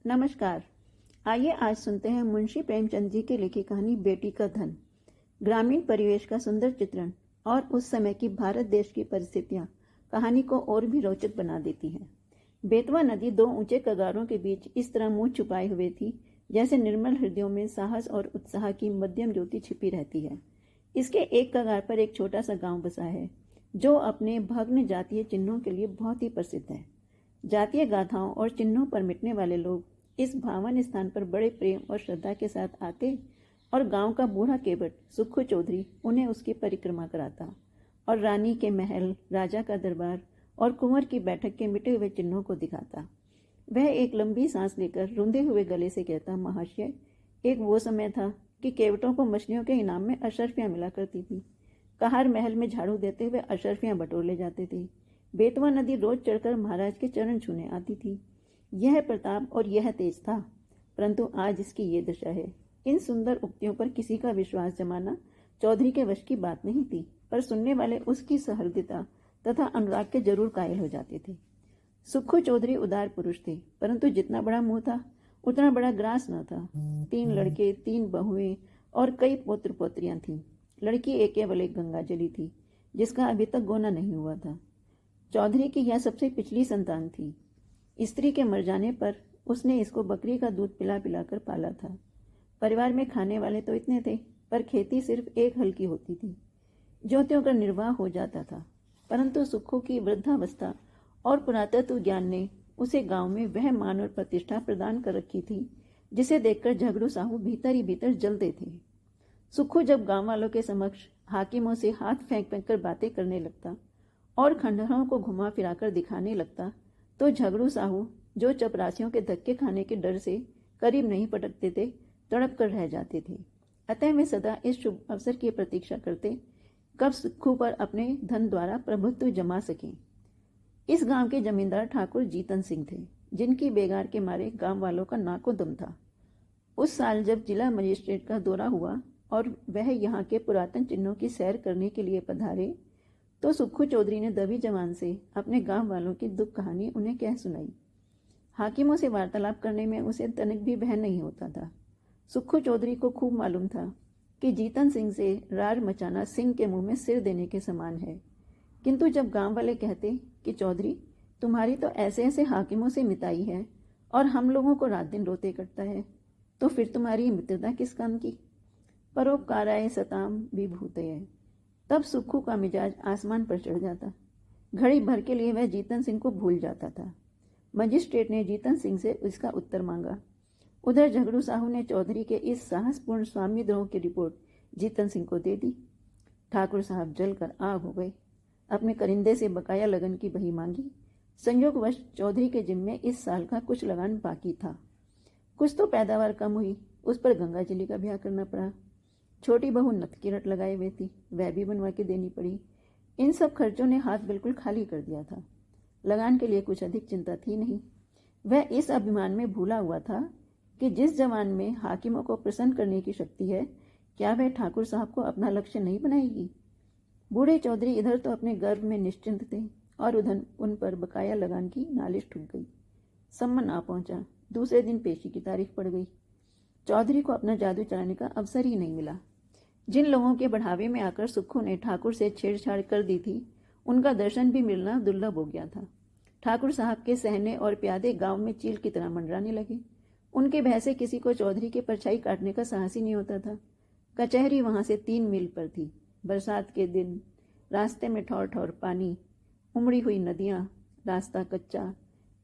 नमस्कार। आइए आज सुनते हैं मुंशी प्रेमचंद जी की लिखी कहानी बेटी का धन। ग्रामीण परिवेश का सुंदर चित्रण और उस समय की भारत देश की परिस्थितियां कहानी को और भी रोचक बना देती हैं। बेतवा नदी दो ऊंचे कगारों के बीच इस तरह मुंह छुपाए हुए थी जैसे निर्मल हृदयों में साहस और उत्साह की मध्यम ज्योति छिपी रहती है। इसके एक कगार पर एक छोटा सा गांव बसा है जो अपने भग्न जातीय चिन्हों के लिए बहुत ही प्रसिद्ध है। जातीय गाथाओं और चिन्हों पर मिटने वाले लोग इस भावन स्थान पर बड़े प्रेम और श्रद्धा के साथ आते और गांव का बूढ़ा केवट सुक्खू चौधरी उन्हें उसकी परिक्रमा कराता और रानी के महल, राजा का दरबार और कुंवर की बैठक के मिटे हुए चिन्हों को दिखाता। वह एक लंबी सांस लेकर रुंधे हुए गले से कहता, महाशय, एक वो समय था कि केवटों को मछलियों के इनाम में अशर्फियां मिला करती थी। कहार महल में झाड़ू देते हुए अशर्फियां बटोर ले जाते थे। बेतवा नदी रोज चढ़कर महाराज के चरण छूने आती थी। यह प्रताप और यह तेज था, परंतु आज इसकी ये दशा है। इन सुंदर उक्तियों पर किसी का विश्वास जमाना चौधरी के वश की बात नहीं थी, पर सुनने वाले उसकी सहृदयता तथा अनुराग के जरूर कायल हो जाते थे। सुक्खू चौधरी उदार पुरुष थे, परंतु जितना बड़ा मुंह था उतना बड़ा ग्रास न था। 3 लड़के, 3 बहुएं और कई पोत्र पोत्रियां थीं। लड़की एक केवल एक गंगाजली थी जिसका अभी तक गोना नहीं हुआ था। चौधरी की यह सबसे पिछली संतान थी। स्त्री के मर जाने पर उसने इसको बकरी का दूध पिला पिलाकर पाला था। परिवार में खाने वाले तो इतने थे, पर खेती सिर्फ एक हल की होती थी। ज्यों-त्यों का निर्वाह हो जाता था, परंतु सुक्खू की वृद्धावस्था और पुरातत्व ज्ञान ने उसे गांव में वह मान और प्रतिष्ठा प्रदान कर रखी थी जिसे देखकर झगड़ू साहू भीतर ही भीतर जलते थे। सुक्खू जब गांव वालों के समक्ष हाकिमों से हाथ फेंक फेंक कर बातें करने लगता और खंडहरों को घुमा फिराकर दिखाने लगता, तो झगड़ू साहू, जो चपरासियों के धक्के खाने के डर से करीब नहीं पटकते थे, तड़प कर रह जाते थे। अतः वे सदा इस शुभ अवसर की प्रतीक्षा करते कब सुक्खू पर अपने धन द्वारा प्रभुत्व जमा सकें। इस गांव के जमींदार ठाकुर जीतन सिंह थे, जिनकी बेगार के मारे गांव वालों का नाको दम था। उस साल जब जिला मजिस्ट्रेट का दौरा हुआ और वह यहाँ के पुरातन चिन्हों की सैर करने के लिए पधारे, तो सुक्खू चौधरी ने दबी जबान से अपने गांव वालों की दुख कहानी उन्हें कह सुनाई। हाकिमों से वार्तालाप करने में उसे तनिक भी बहन नहीं होता था। सुक्खू चौधरी को खूब मालूम था कि जीतन सिंह से रार मचाना सिंह के मुंह में सिर देने के समान है, किंतु जब गांव वाले कहते कि चौधरी, तुम्हारी तो ऐसे ऐसे हाकिमों से मिताई है और हम लोगों को रात दिन रोते कटता है, तो फिर तुम्हारी मित्रता किस काम की? परोपकाराय सताम विभूतये। तब सुक्खू का मिजाज आसमान पर चढ़ जाता। घड़ी भर के लिए वह जीतन सिंह को भूल जाता था। मजिस्ट्रेट ने जीतन सिंह से इसका उत्तर मांगा। उधर झगड़ू साहू ने चौधरी के इस साहसपूर्ण स्वामीद्रोह की रिपोर्ट जीतन सिंह को दे दी। ठाकुर साहब जलकर आग हो गए। अपने करिंदे से बकाया लगन की बही मांगी। संयोगवश चौधरी के जिम्मे इस साल का कुछ लगान बाकी था। कुछ तो पैदावार कम हुई, उस पर गंगाजली का ब्याह करना पड़ा। छोटी बहू नथ की रट लगाए हुए थी, वह भी बनवा के देनी पड़ी। इन सब खर्चों ने हाथ बिल्कुल खाली कर दिया था। लगान के लिए कुछ अधिक चिंता थी नहीं। वह इस अभिमान में भूला हुआ था कि जिस जवान में हाकिमों को प्रसन्न करने की शक्ति है, क्या वह ठाकुर साहब को अपना लक्ष्य नहीं बनाएगी? बूढ़े चौधरी इधर तो अपने गर्व में निश्चिंत थे और उधर उन पर बकाया लगान की नालिश ठुक गई। सम्मन आ पहुंचा। दूसरे दिन पेशी की तारीख पड़ गई। चौधरी को अपना जादू चलाने का अवसर ही नहीं मिला। जिन लोगों के बढ़ावे में आकर सुक्खू ने ठाकुर से छेड़छाड़ कर दी थी, उनका दर्शन भी मिलना दुर्लभ हो गया था। ठाकुर साहब के सहने और प्यादे गांव में चील की तरह मंडराने लगे। उनके भय से किसी को चौधरी के परछाई काटने का साहस ही नहीं होता था। कचहरी वहां से 3 मील पर थी। बरसात के दिन रास्ते में ठौर ठौर पानी, उमड़ी हुई नदियां, रास्ता कच्चा,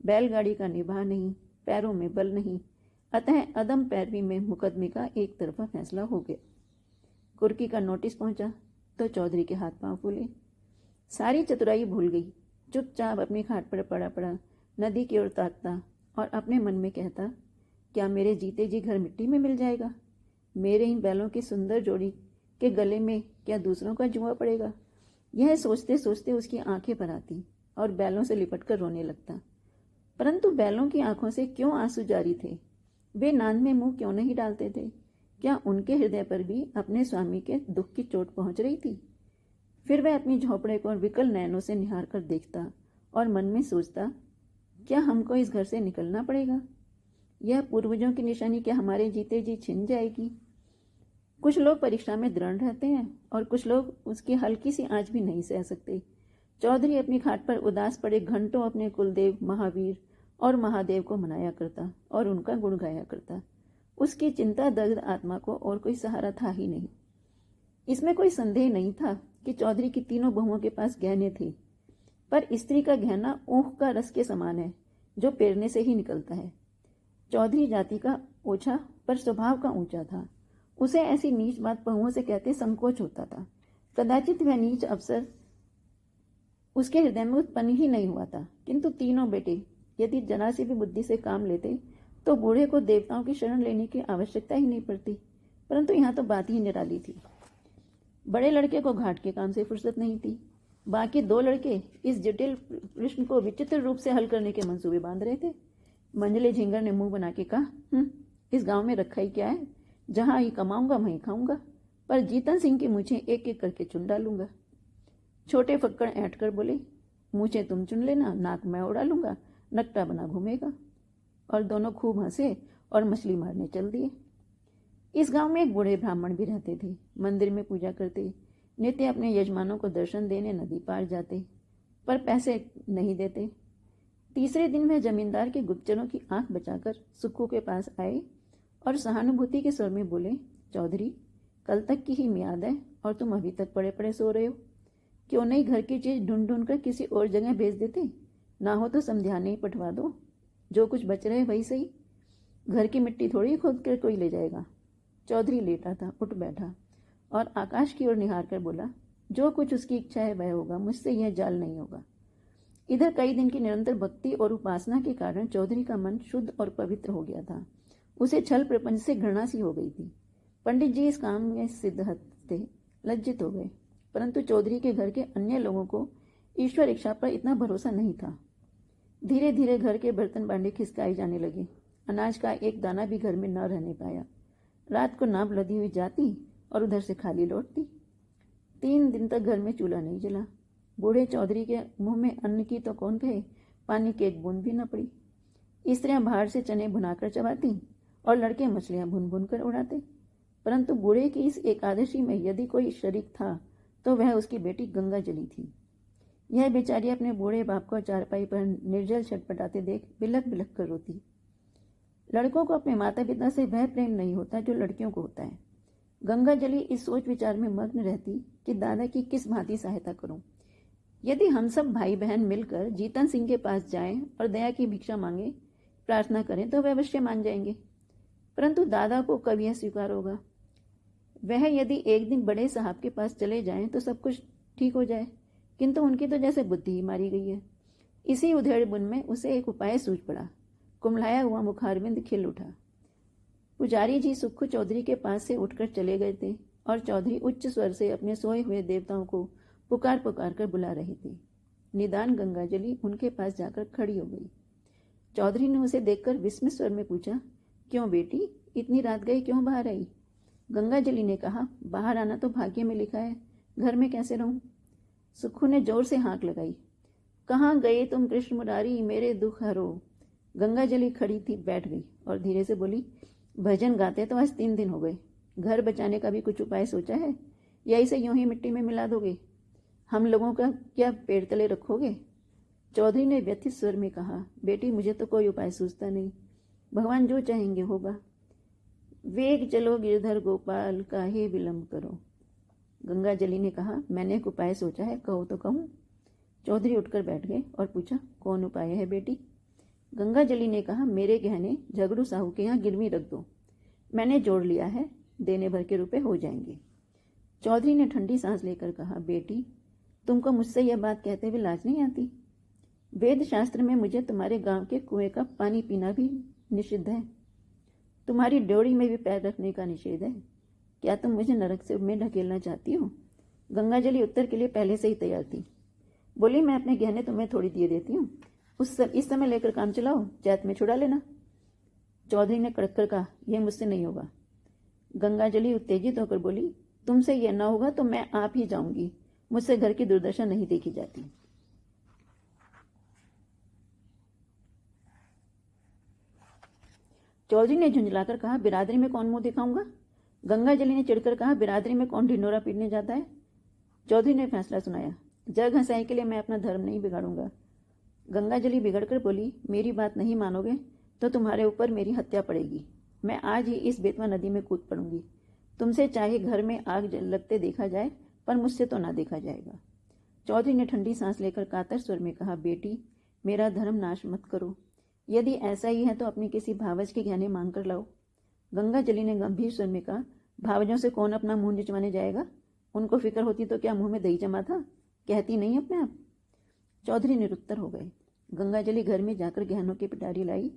बैलगाड़ी का निभा नहीं, पैरों में बल नहीं। अतः अदम पैरवी में मुकदमे का एक तरफा फैसला हो गया। कुर्की का नोटिस पहुंचा तो चौधरी के हाथ पांव फूले। सारी चतुराई भूल गई। चुपचाप अपनी खाट पर पड़ा पड़ा नदी की ओर ताकता और अपने मन में कहता, क्या मेरे जीते जी घर मिट्टी में मिल जाएगा? मेरे इन बैलों की सुंदर जोड़ी के गले में क्या दूसरों का जुआ पड़ेगा? यह सोचते सोचते उसकी आंखें भर आती और बैलों से लिपट कर रोने लगता। परंतु बैलों की आंखों से क्यों आंसू जारी थे? वे नांद में मुंह क्यों नहीं डालते थे? क्या उनके हृदय पर भी अपने स्वामी के दुख की चोट पहुंच रही थी? फिर वह अपनी झोपड़े को विकल नयनों से निहार कर देखता और मन में सोचता, क्या हमको इस घर से निकलना पड़ेगा? यह पूर्वजों की निशानी क्या हमारे जीते जी छिन जाएगी? कुछ लोग परीक्षा में दृढ़ रहते हैं और कुछ लोग उसकी हल्की सी आंच भी नहीं सह सकते। चौधरी अपनी खाट पर उदास पड़े घंटों अपने कुलदेव महावीर और महादेव को मनाया करता और उनका गुण गाया करता। उसकी चिंता दग्ध आत्मा को और कोई सहारा था ही नहीं। इसमें कोई संदेह नहीं था कि चौधरी की तीनों बहुओं के पास गहने थे, पर स्त्री का गहना ऊख का रस के समान है जो पेरने से ही निकलता है। चौधरी जाति का ओछा पर स्वभाव का ऊंचा था। उसे ऐसी नीच बात बहुओं से कहते संकोच होता था। कदाचित वह नीच अवसर उसके हृदय में उत्पन्न ही नहीं हुआ था, किंतु तीनों बेटे यदि जरा सी भी बुद्धि से काम लेते तो बूढ़े को देवताओं की शरण लेने की आवश्यकता ही नहीं पड़ती। परंतु यहाँ तो बात ही निराली थी। बड़े लड़के को घाट के काम से फुर्सत नहीं थी। बाकी दो लड़के इस जटिल प्रश्न को विचित्र रूप से हल करने के मंसूबे बांध रहे थे। मंझले झिंगर ने मुंह बना के कहा, इस गांव में रखा ही क्या है, जहां ही कमाऊंगा वहीं खाऊंगा, पर जीतन सिंह की मूछें एक एक करके चुन डालूंगा। छोटे फक्कड़ ऐंठ कर बोले, मूछें तुम चुन लेना, नाक मैं उड़ा लूंगा, नकटा बना घूमेगा। और दोनों खूब हंसे और मछली मारने चल दिए। इस गांव में एक बूढ़े ब्राह्मण भी रहते थे। मंदिर में पूजा करते, नित्य अपने यजमानों को दर्शन देने नदी पार जाते, पर पैसे नहीं देते। तीसरे दिन वह जमींदार के गुप्तचरों की आंख बचाकर सुक्खू के पास आए और सहानुभूति के स्वर में बोले, चौधरी, कल तक की ही मियाद है और तुम अभी तक पड़े पड़े सो रहे हो। क्यों नहीं घर की चीज ढूंढ ढूंढ कर किसी और जगह भेज देते? ना हो तो समझाने ही पठवा दो, जो कुछ बच रहे वही सही। घर की मिट्टी थोड़ी खोद कर कोई ले जाएगा। चौधरी लेटा था, उठ बैठा और आकाश की ओर निहार कर बोला, जो कुछ उसकी इच्छा है वह होगा, मुझसे यह जाल नहीं होगा। इधर कई दिन की निरंतर भक्ति और उपासना के कारण चौधरी का मन शुद्ध और पवित्र हो गया था। उसे छल प्रपंच से घृणा सी हो गई थी। पंडित जी इस काम में सिद्ध थे, लज्जित हो गए, परंतु चौधरी के घर के अन्य लोगों को ईश्वर इच्छा पर इतना भरोसा नहीं था। धीरे धीरे घर के बर्तन बांडे खिसकाए जाने लगे। अनाज का एक दाना भी घर में न रहने पाया। रात को नाप लदी हुई जाती और उधर से खाली लौटती। 3 दिन तक घर में चूल्हा नहीं जला। बूढ़े चौधरी के मुंह में अन्न की तो कौन कहे, पानी की एक बूंद भी न पड़ी। स्त्रियां बाहर से चने भुनाकर चबाती और लड़के मछलियां भुन भुन कर उड़ाते। परंतु बूढ़े की इस एकादशी में यदि कोई शरीक था तो वह उसकी बेटी गंगा जली थी। यह बेचारी अपने बूढ़े बाप को चारपाई पर निर्जल छटपटाते देख बिलख बिलख कर रोती। लड़कों को अपने माता पिता से वह प्रेम नहीं होता जो लड़कियों को होता है। गंगा जली इस सोच विचार में मग्न रहती कि दादा की किस भांति सहायता करूं। यदि हम सब भाई बहन मिलकर जीतन सिंह के पास जाएं और दया की भिक्षा मांगे, प्रार्थना करें तो वह अवश्य मान जाएंगे। परंतु दादा को कब यह स्वीकार होगा? वह यदि एक दिन बड़े साहब के पास चले जाएं तो सब कुछ ठीक हो जाए, किंतु उनकी तो जैसे बुद्धि ही मारी गई है। इसी उधेड़ बुन में उसे एक उपाय सूझ पड़ा। कुम्हलाया हुआ मुखारविंद खिल उठा। पुजारी जी सुक्खू चौधरी के पास से उठकर चले गए थे और चौधरी उच्च स्वर से अपने सोए हुए देवताओं को पुकार पुकार कर बुला रहे थे। निदान गंगाजली उनके पास जाकर खड़ी हो गई। चौधरी ने उसे देखकर विस्मित स्वर में पूछा, क्यों बेटी, इतनी रात गई क्यों बाहर आई? गंगाजली ने कहा, बाहर आना तो भाग्य में लिखा है, घर में कैसे रहूं? सुक्खू ने जोर से हाँक लगाई, कहाँ गए तुम कृष्ण मुरारी, मेरे दुख हरो। गंगाजली खड़ी थी, बैठ गई और धीरे से बोली, भजन गाते तो आज 3 दिन हो गए। घर बचाने का भी कुछ उपाय सोचा है या इसे यूं ही मिट्टी में मिला दोगे? हम लोगों का क्या पेड़ तले रखोगे? चौधरी ने व्यथित स्वर में कहा, बेटी मुझे तो कोई उपाय सूझता नहीं, भगवान जो चाहेंगे होगा। वेग चलो गिरधर गोपाल, काहे विलंब करो। गंगाजली ने कहा, मैंने एक उपाय सोचा है, कहो तो कहूँ। चौधरी उठकर बैठ गए और पूछा, कौन उपाय है बेटी? गंगाजली ने कहा, मेरे गहने झगड़ू साहू के यहाँ गिरवी रख दो, मैंने जोड़ लिया है, देने भर के रुपए हो जाएंगे। चौधरी ने ठंडी सांस लेकर कहा, बेटी तुमको मुझसे यह बात कहते हुए लाज नहीं आती? वेद शास्त्र में मुझे तुम्हारे गांव के कुएं का पानी पीना भी निषिद्ध है, तुम्हारी ड्योढ़ी में भी पैर रखने का निषेध है। क्या तुम मुझे नरक से में ढकेलना चाहती हो? गंगाजली उत्तर के लिए पहले से ही तैयार थी। बोली, मैं अपने गहने तुम्हें थोड़ी दिए देती हूँ, इस समय लेकर काम चलाओ, चैत में छुड़ा लेना। चौधरी ने कड़क कर कहा, यह मुझसे नहीं होगा। गंगाजली उत्तेजित होकर बोली, तुमसे यह ना होगा तो मैं आप ही जाऊंगी, मुझसे घर की दुर्दशा नहीं देखी जाती। चौधरी ने झुंझलाकर कहा, बिरादरी में कौन मुंह दिखाऊंगा? गंगा जली ने चिढ़कर कहा, बिरादरी में कौन ढिंडोरा पीटने जाता है? चौधरी ने फैसला सुनाया, जग हंसाई के लिए मैं अपना धर्म नहीं बिगाड़ूंगा। गंगा जली बिगड़कर बोली, मेरी बात नहीं मानोगे तो तुम्हारे ऊपर मेरी हत्या पड़ेगी। मैं आज ही इस बेतवा नदी में कूद पड़ूंगी। तुमसे चाहे घर में आग लगते देखा जाए, पर मुझसे तो ना देखा जाएगा। चौधरी ने ठंडी सांस लेकर कातर स्वर में कहा, बेटी, मेरा धर्म नाश मत करो। यदि ऐसा ही है तो अपनी किसी भावज के गहने मांग कर लाओ। गंगा जली ने गंभीर स्वर में कहा, भावजों से कौन अपना मुंह निचवाने जाएगा? उनको फिक्र होती तो क्या मुंह में दही जमा था? कहती नहीं अपने आप। चौधरी निरुत्तर हो गए। गंगा जली घर में जाकर गहनों की पिटारी लाई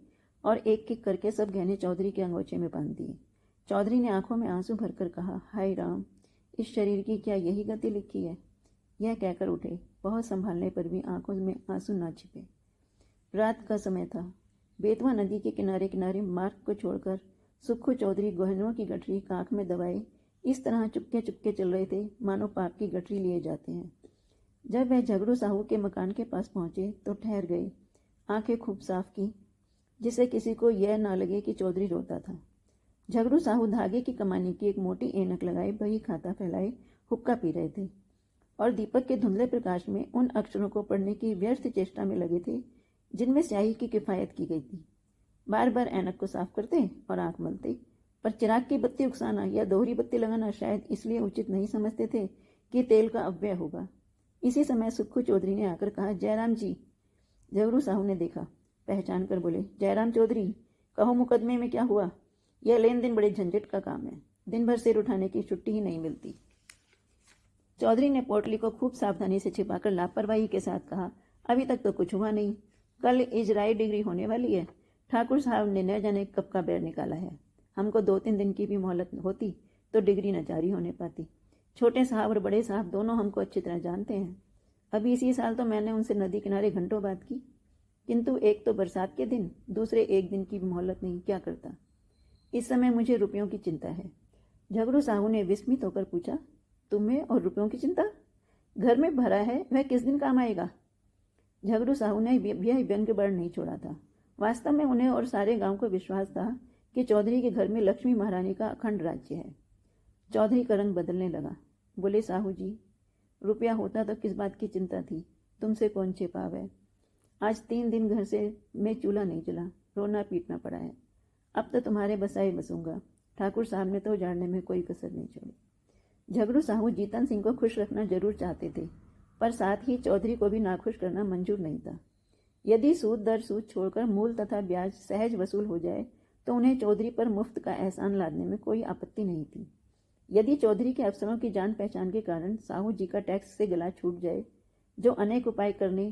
और एक एक करके सब गहने चौधरी के अंगोछे में बांध दिए। चौधरी ने आंखों में आंसू भरकर कहा, हाय राम, इस शरीर की क्या यही गति लिखी है? यह कहकर उठे। बहुत संभालने पर भी आंखों में आंसू ना छिपे। रात का समय था। बेतवा नदी के किनारे किनारे मार्ग को छोड़कर सुक्खू चौधरी गहनों की गठरी काख में दबाए इस तरह चुपके चुपके चल रहे थे मानो पाप की गठरी लिए जाते हैं। जब वह झगड़ू साहू के मकान के पास पहुंचे तो ठहर गए। आंखें खूब साफ की, जिससे किसी को यह ना लगे कि चौधरी रोता था। झगड़ू साहू धागे की कमानी की एक मोटी ऐनक लगाए बही खाता फैलाए हुक्का पी रहे थे और दीपक के धुंधले प्रकाश में उन अक्षरों को पढ़ने की व्यर्थ चेष्टा में लगे थे जिनमें स्याही की किफायत की गई थी। बार बार ऐनक को साफ करते और आंख मलते, पर चिराग की बत्ती उकसाना या दोहरी बत्ती लगाना शायद इसलिए उचित नहीं समझते थे कि तेल का अपव्यय होगा। इसी समय सुक्खू चौधरी ने आकर कहा, जयराम जी। झगड़ू साहू ने देखा, पहचान कर बोले, जयराम चौधरी, कहो मुकदमे में क्या हुआ? यह लेन देन बड़े झंझट का काम है, दिन भर सिर उठाने की छुट्टी ही नहीं मिलती। चौधरी ने पोटली को खूब सावधानी से छिपाकर लापरवाही के साथ कहा, अभी तक तो कुछ हुआ नहीं। कल इजराई डिग्री होने वाली है। ठाकुर साहब ने न जाने कब का बैर निकाला है। हमको 2-3 दिन की भी मोहलत होती तो डिग्री न जारी होने पाती। छोटे साहब और बड़े साहब दोनों हमको अच्छी तरह जानते हैं। अभी इसी साल तो मैंने उनसे नदी किनारे घंटों बात की, किंतु एक तो बरसात के दिन, दूसरे एक दिन की भी मोहलत नहीं, क्या करता। इस समय मुझे रुपयों की चिंता है। झगड़ू साहू ने विस्मित होकर पूछा, तुम्हें और रुपयों की चिंता? घर में भरा है, वह किस दिन काम आएगा? झगड़ू साहू ने यह व्यंग्य बड़ नहीं छोड़ा था। वास्तव में उन्हें और सारे गांव को विश्वास था कि चौधरी के घर में लक्ष्मी महारानी का अखंड राज्य है। चौधरी का रंग बदलने लगा। बोले, साहू जी, रुपया होता तो किस बात की चिंता थी? तुमसे कौन छिपावे? आज 3 दिन घर से में चूल्हा नहीं जला, रोना पीटना पड़ा है। अब तो तुम्हारे बसाए बसूंगा। ठाकुर साहब ने तो उजाड़ने में कोई कसर नहीं छोड़ी। झगड़ू साहू जीतन सिंह को खुश रखना जरूर चाहते थे, पर साथ ही चौधरी को भी नाखुश करना मंजूर नहीं था। यदि सूद दर सूद छोड़कर मूल तथा ब्याज सहज वसूल हो जाए तो उन्हें चौधरी पर मुफ्त का एहसान लादने में कोई आपत्ति नहीं थी। यदि चौधरी के अफसरों की जान पहचान के कारण साहू जी का टैक्स से गला छूट जाए, जो अनेक उपाय करने,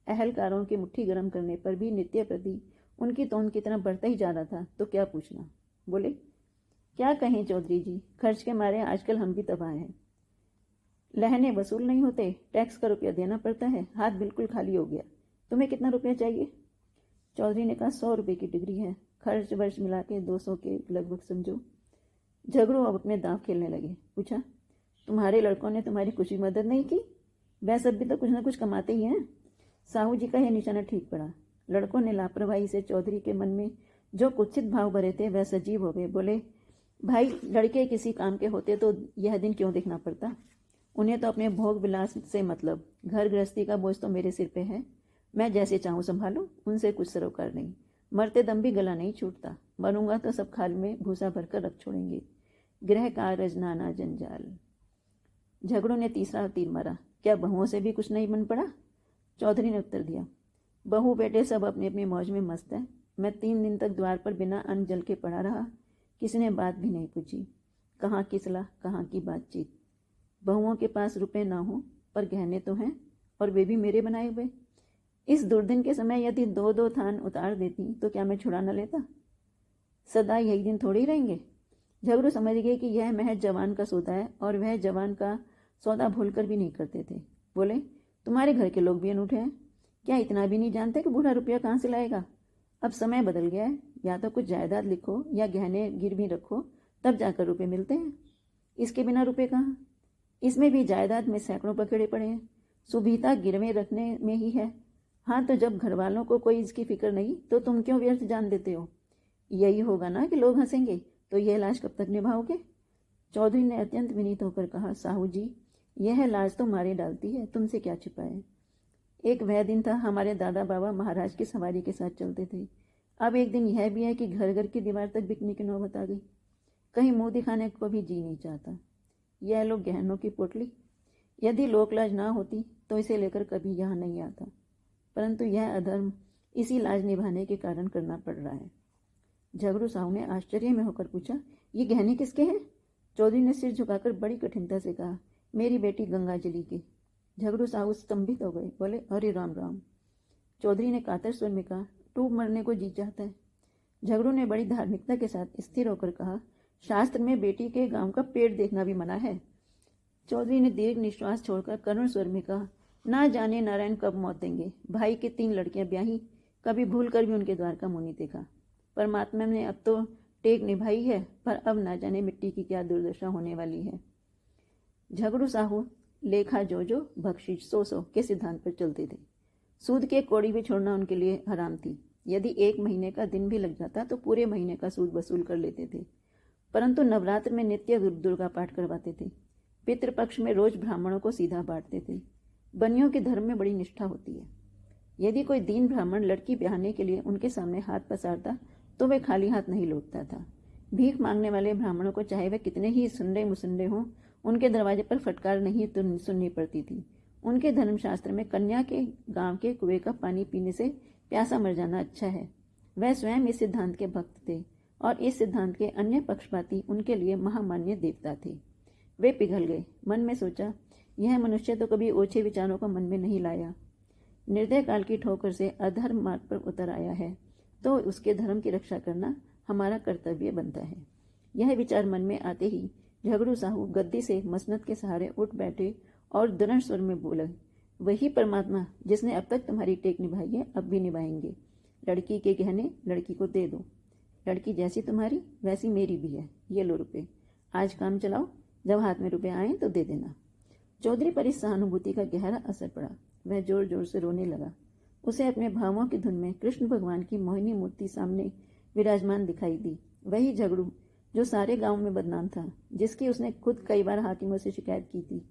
अहलकारों की मुट्ठी गर्म करने पर भी नित्य प्रति उनकी तोंद की तरह बढ़ता ही जा रहा था, तो क्या पूछना। बोले, क्या कहें चौधरी जी, खर्च के मारे आजकल हम भी तबाह हैं। लहने वसूल नहीं होते, टैक्स का रुपया देना पड़ता है, हाथ बिल्कुल खाली हो गया। तुम्हें कितना रुपया चाहिए? चौधरी ने कहा, 100 रुपये की डिग्री है, खर्च वर्ष मिला के 200 के लगभग समझो। झगड़ू अब अपने दांव खेलने लगे। पूछा, तुम्हारे लड़कों ने तुम्हारी कुछ भी मदद नहीं की? वह सब भी तो कुछ ना कुछ कमाते ही हैं। साहू जी का यह निशाना ठीक पड़ा। लड़कों ने लापरवाही से चौधरी के मन में जो कुत्सित भाव भरे थे वह सजीव हो गए। बोले, भाई, लड़के किसी काम के होते तो यह दिन क्यों देखना पड़ता? उन्हें तो अपने भोग विलास से मतलब, घर गृहस्थी का बोझ तो मेरे सिर पे है। मैं जैसे चाहूँ संभालूं, उनसे कुछ सरोकार नहीं। मरते दम भी गला नहीं छूटता, मरूंगा तो सब खाल में भूसा भरकर रख छोड़ेंगे। गृह कारज नाना जंजाल। झगड़ों ने तीसरा तीर मारा, क्या बहुओं से भी कुछ नहीं बन पड़ा? चौधरी ने उत्तर दिया, बहू बेटे सब अपनी अपनी मौज में मस्त है। मैं 3 दिन तक द्वार पर बिना अन्न जल के पड़ा रहा, किसी ने बात भी नहीं पूछी। कहाँ की सलाह, कहाँ की बातचीत। बहुओं के पास रुपए ना हो, पर गहने तो हैं, और वे भी मेरे बनाए हुए। इस दुर्दिन के समय यदि 2-2 थान उतार देती तो क्या मैं छुड़ा न लेता? सदा यही दिन थोड़े ही रहेंगे। झगड़ू समझ गए कि यह महज जवान का सौदा है, और वह जवान का सौदा भूलकर भी नहीं करते थे। बोले, तुम्हारे घर के लोग भी अनूठे हैं। क्या इतना भी नहीं जानते कि बूढ़ा रुपया कहाँ से लाएगा? अब समय बदल गया है, या तो कुछ जायदाद लिखो या गहने गिरवी रखो, तब जाकर रुपये मिलते हैं। इसके बिना रुपये कहाँ? इसमें भी जायदाद में सैकड़ों पकड़े पड़े हैं। सुविधा गिरवे रखने में ही है। हाँ, तो जब घर वालों को कोई इसकी फिक्र नहीं तो तुम क्यों व्यर्थ जान देते हो? यही होगा ना कि लोग हंसेंगे, तो यह लाज कब तक निभाओगे? चौधरी ने अत्यंत विनीत होकर कहा, साहू जी, यह लाज तो मारे डालती है, तुमसे क्या छिपाए। एक वह दिन था, हमारे दादा बाबा महाराज की सवारी के साथ चलते थे। अब एक दिन यह भी है कि घर घर की दीवार तक बिकने की नौबत आ गई। कहीं मुंह दिखाने को भी जी नहीं चाहता। यह लोग गहनों की पोटली, यदि लोकलाज ना होती तो इसे लेकर कभी यहाँ नहीं आता, परंतु यह अधर्म इसी लाज निभाने के कारण करना पड़ रहा है। झगड़ू साहू ने आश्चर्य में होकर पूछा, ये गहने किसके हैं? चौधरी ने सिर झुकाकर बड़ी कठिनता से कहा, मेरी बेटी गंगाजली के। झगड़ू साहू स्तंभित हो गए, बोले, अरे राम राम। चौधरी ने कातर स्वर में कहा, टूब मरने को जी चाहता है। झगड़ू ने बड़ी धार्मिकता के साथ स्थिर होकर कहा, शास्त्र में बेटी के गांव का पेट देखना भी मना है। चौधरी ने दीर्घ निश्वास छोड़कर करुण स्वर में कहा, ना जाने नारायण कब मौत देंगे। भाई की 3 लड़कियां ब्याही, कभी भूल कर भी उनके द्वार का मुंह नहीं देखा। परमात्मा ने अब तो टेक निभाई है, पर अब ना जाने मिट्टी की क्या दुर्दशा होने वाली है। झगड़ू साहू लेखा जो बख्शिश 100 के सिद्धांत पर चलते थे। सूद की कौड़ी भी छोड़ना उनके लिए हराम थी। यदि 1 महीने का दिन भी लग जाता तो पूरे महीने का सूद वसूल कर लेते थे। परंतु नवरात्र में नित्य दुर्गा पाठ करवाते थे। पितृपक्ष में रोज ब्राह्मणों को सीधा बांटते थे। बनियों के धर्म में बड़ी निष्ठा होती है। यदि कोई दीन ब्राह्मण लड़की ब्याहने के लिए उनके सामने हाथ पसारता तो वे खाली हाथ नहीं लौटता था। भीख मांगने वाले ब्राह्मणों को चाहे वे कितने ही सुंदे मुसंडे हों, उनके दरवाजे पर फटकार नहीं सुननी पड़ती थी। उनके धर्मशास्त्र में कन्या के गांव के कुएं का पानी पीने से प्यासा मर जाना अच्छा है। वह स्वयं इस सिद्धांत के भक्त थे और इस सिद्धांत के अन्य पक्षपाती उनके लिए महामान्य देवता थे। वे पिघल गए। मन में सोचा, यह मनुष्य तो कभी ओछे विचारों को मन में नहीं लाया। निर्दय काल की ठोकर से अधर्म मार्ग पर उतर आया है, तो उसके धर्म की रक्षा करना हमारा कर्तव्य बनता है। यह विचार मन में आते ही झगड़ू साहू गद्दी से मसनद के सहारे उठ बैठे और दृढ़ स्वर में बोले, वही परमात्मा जिसने अब तक तुम्हारी टेक निभाई है, अब भी निभाएंगे। लड़की के गहने लड़की को दे दो। लड़की जैसी तुम्हारी वैसी मेरी भी है। ये लो रुपये, आज काम चलाओ, जब हाथ में रुपये आए तो दे देना। चौधरी पर इस सहानुभूति का गहरा असर पड़ा। वह जोर जोर से रोने लगा। उसे अपने भावों की धुन में कृष्ण भगवान की मोहिनी मूर्ति सामने विराजमान दिखाई दी। वही झगड़ू जो सारे गांव में बदनाम था, जिसकी उसने खुद कई बार हाकिमों से शिकायत की थी,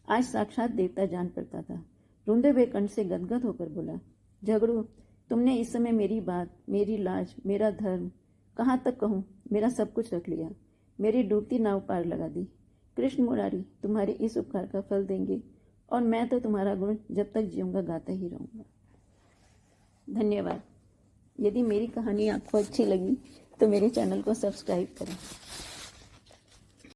आज साक्षात देवता जान पड़ता था। रूंधे हुए कंठ से गदगद होकर बोला, झगड़ू, तुमने इस समय मेरी बात, मेरी लाज, मेरा धर्म, कहाँ तक कहूँ, मेरा सब कुछ रख लिया। मेरी डूबती नाव पार लगा दी। कृष्ण मुरारी तुम्हारे इस उपकार का फल देंगे और मैं तो तुम्हारा गुण जब तक जीऊंगा गाता ही रहूंगा। धन्यवाद। यदि मेरी कहानी आपको अच्छी लगी तो मेरे चैनल को सब्सक्राइब करें।